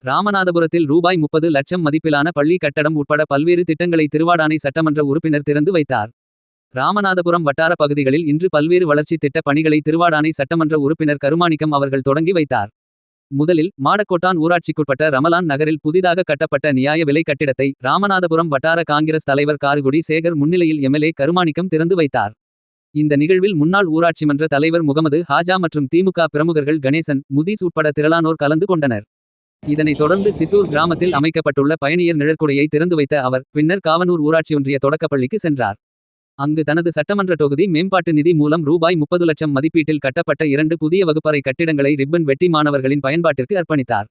ராமநாதபுரத்தில் ரூபாய் 30 லட்சம் மதிப்பிலான பள்ளி கட்டடம் உட்பட பல்வேறு திட்டங்களை திருவாடானை சட்டமன்ற உறுப்பினர் திறந்து வைத்தார். ராமநாதபுரம் வட்டார பகுதிகளில் இன்று பல்வேறு வளர்ச்சி திட்ட பணிகளை திருவாடானை சட்டமன்ற உறுப்பினர் கருமாணிக்கம் அவர்கள் தொடங்கி வைத்தார். முதலில் மாடக்கோட்டான் ஊராட்சிக்குட்பட்ட ரமலான் நகரில் புதிதாக கட்டப்பட்ட நியாய விலை கட்டிடத்தை ராமநாதபுரம் வட்டார காங்கிரஸ் தலைவர் காருகுடி சேகர் முன்னிலையில் எம்எல்ஏ கருமாணிக்கம் திறந்து வைத்தார். இந்த நிகழ்வில் முன்னாள் ஊராட்சி மன்ற தலைவர் முகமது ஹாஜா மற்றும் திமுக பிரமுகர்கள் கணேசன், முதீஸ் உட்பட திரளானோர் கலந்து கொண்டனர். இதனைத் தொடர்ந்து சித்தூர் கிராமத்தில் அமைக்கப்பட்டுள்ள பயணியர் நிழற்குடையை திறந்து வைத்த அவர் பின்னர் காவனூர் ஊராட்சி ஒன்றிய தொடக்கப்பள்ளிக்கு சென்றார். அங்கு தனது சட்டமன்ற தொகுதி மேம்பாட்டு நிதி மூலம் ரூபாய் 30 லட்சம் மதிப்பீட்டில் கட்டப்பட்ட 2 புதிய வகுப்பறை கட்டிடங்களை ரிப்பன் வெட்டி மாணவர்களின் பயன்பாட்டிற்கு அர்ப்பணித்தார்.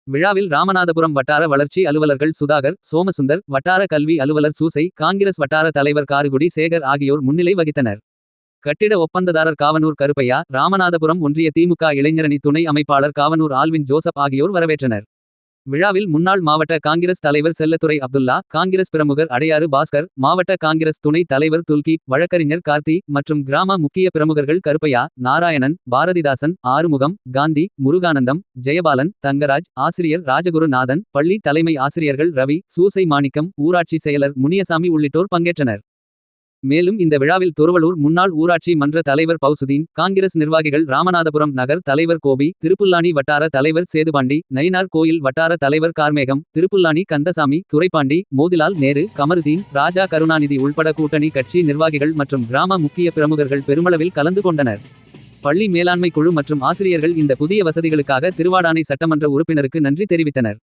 விழாவில் ராமநாதபுரம் வட்டார வளர்ச்சி அலுவலர்கள் சுதாகர், சோமசுந்தர், வட்டார கல்வி அலுவலர் சூசை, காங்கிரஸ் வட்டார தலைவர் காருகுடி சேகர் ஆகியோர் முன்னிலை வகித்தனர். கட்டிட ஒப்பந்ததாரர் காவனூர் கருப்பையா, ராமநாதபுரம் ஒன்றிய திமுக இளைஞரணி துணை அமைப்பாளர் காவனூர் ஆல்வின் ஜோசப் ஆகியோர் வரவேற்றனர். விழாவில் முன்னாள் மாவட்ட காங்கிரஸ் தலைவர் செல்லத்துறை அப்துல்லா, காங்கிரஸ் பிரமுகர் அடையாறு பாஸ்கர், மாவட்ட காங்கிரஸ் துணை தலைவர் துல்கி, வழக்கறிஞர் கார்த்தி மற்றும் கிராம முக்கிய பிரமுகர்கள் கருப்பையா, நாராயணன், பாரதிதாசன், ஆறுமுகம், காந்தி, முருகானந்தம், ஜெயபாலன், தங்கராஜ், ஆசிரியர் ராஜகுருநாதன், பள்ளி தலைமை ஆசிரியர்கள் ரவி, சூசை மாணிக்கம், ஊராட்சி செயலர் முனியசாமி உள்ளிட்டோர் பங்கேற்றனர். மேலும் இந்த விழாவில் துருவலூர் முன்னாள் ஊராட்சி மன்ற தலைவர் பவுசுதீன், காங்கிரஸ் நிர்வாகிகள் ராமநாதபுரம் நகர் தலைவர் கோபி, திருப்புல்லானி வட்டார தலைவர் சேதுபாண்டி, நயினார் கோயில் வட்டார தலைவர் கார்மேகம், திருப்புல்லானி கந்தசாமி, துரைப்பாண்டி, மோதிலால் நேரு, கமருதீன், ராஜா கருணாநிதி உள்பட கூட்டணி கட்சி நிர்வாகிகள் மற்றும் கிராம முக்கிய பிரமுகர்கள் பெருமளவில் கலந்து கொண்டனர். பள்ளி மேலாண்மை குழு மற்றும் ஆசிரியர்கள் இந்த புதிய வசதிகளுக்காக திருவாடானை சட்டமன்ற உறுப்பினருக்கு நன்றி தெரிவித்தனர்.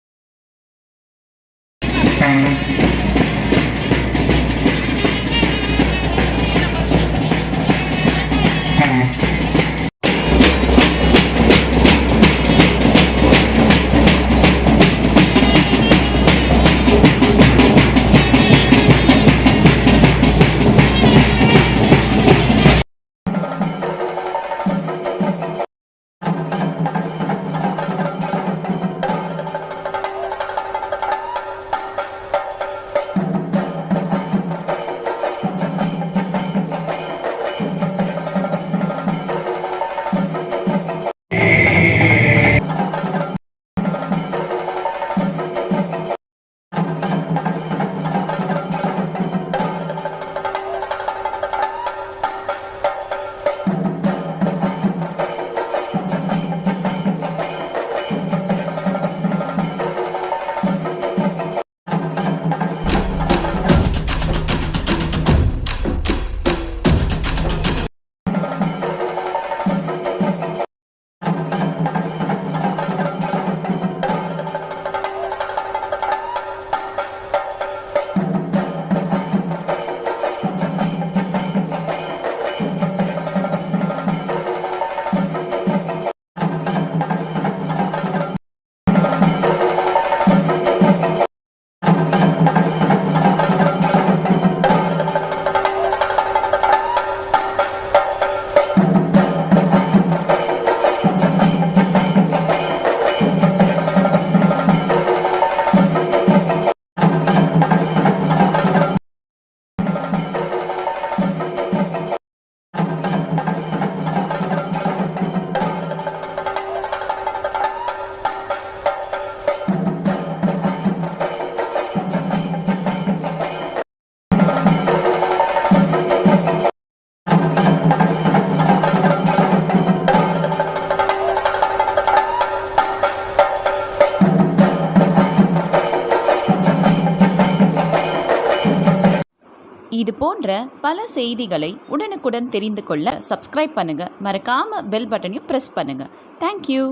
இது போன்ற பல செய்திகளை உடனுக்குடன் தெரிந்து கொள்ள சப்ஸ்கிரைப் பண்ணுங்க. மறக்காம பெல் பட்டனையும் பிரஸ் பண்ணுங்க. தேங்க்யூ.